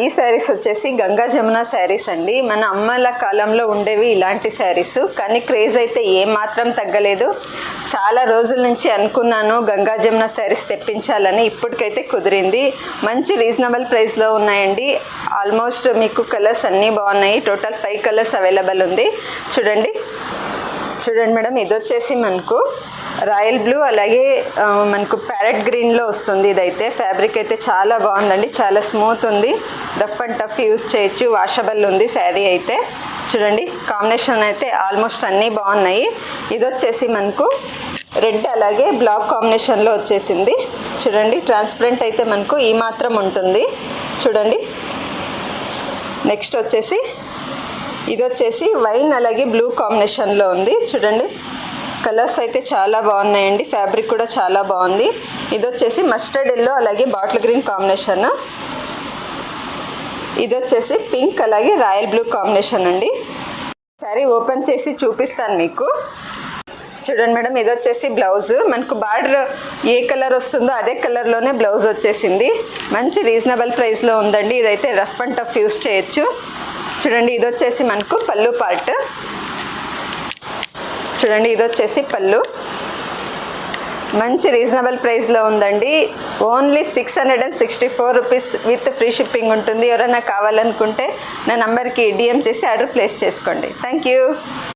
ఈ శారీస్ వచ్చేసి గంగా జమున శారీస్ అండి. మన అమ్మల కాలంలో ఉండేవి ఇలాంటి శారీస్, కానీ క్రేజ్ అయితే ఏమాత్రం తగ్గలేదు. చాలా రోజుల నుంచి అనుకున్నాను గంగా జమున శారీస్ తెప్పించాలని, ఇప్పటికైతే కుదిరింది. మంచి రీజనబుల్ ప్రైస్లో ఉన్నాయండి. ఆల్మోస్ట్ మీకు కలర్స్ అన్నీ బాగున్నాయి. టోటల్ 5 కలర్స్ అవైలబుల్ ఉంది. చూడండి మేడం, ఇది వచ్చేసి మనకు రాయల్ బ్లూ, అలాగే మనకు ప్యారెట్ గ్రీన్లో వస్తుంది. ఇదైతే ఫ్యాబ్రిక్ అయితే చాలా బాగుందండి, చాలా స్మూత్ ఉంది. రఫ్ అండ్ టఫ్ యూస్ చేయొచ్చు, వాషబుల్ ఉంది శారీ అయితే. చూడండి కాంబినేషన్ అయితే ఆల్మోస్ట్ అన్నీ బాగున్నాయి. ఇది వచ్చేసి మనకు రెడ్ అలాగే బ్లాక్ కాంబినేషన్లో వచ్చేసింది. చూడండి ట్రాన్స్పరెంట్ అయితే మనకు ఈ మాత్రం ఉంటుంది. చూడండి నెక్స్ట్ వచ్చేసి ఇది వచ్చేసి వైన్ అలాగే బ్లూ కాంబినేషన్లో ఉంది. చూడండి కలర్స్ అయితే చాలా బాగున్నాయండి, ఫ్యాబ్రిక్ కూడా చాలా బాగుంది. ఇది వచ్చేసి మస్టర్డ్ ఎల్లో అలాగే బాటిల్ గ్రీన్ కాంబినేషన్. ఇది వచ్చేసి పింక్ అలాగే రాయల్ బ్లూ కాంబినేషన్ అండి. సారీ ఓపెన్ చేసి చూపిస్తాను మీకు. చూడండి మేడం, ఇది వచ్చేసి బ్లౌజ్. మనకు బార్డర్ ఏ కలర్ వస్తుందో అదే కలర్లోనే బ్లౌజ్ వచ్చేసింది. మంచి రీజనబుల్ ప్రైస్లో ఉందండి. ఇదైతే రఫ్ అండ్ టఫ్ యూస్ చేయొచ్చు. చూడండి ఇది వచ్చేసి మనకు పళ్ళు పార్ట్. చూడండి ఇది వచ్చేసి పళ్ళు. మంచి రీజనబుల్ ప్రైస్లో ఉందండి. Only 664 rupees with free shipping ఉంటుంది. ఎవరైనా కావాలనుకుంటే నా నంబర్కి డిఎం చేసి ఆర్డర్ ప్లేస్ చేసుకోండి. Thank you.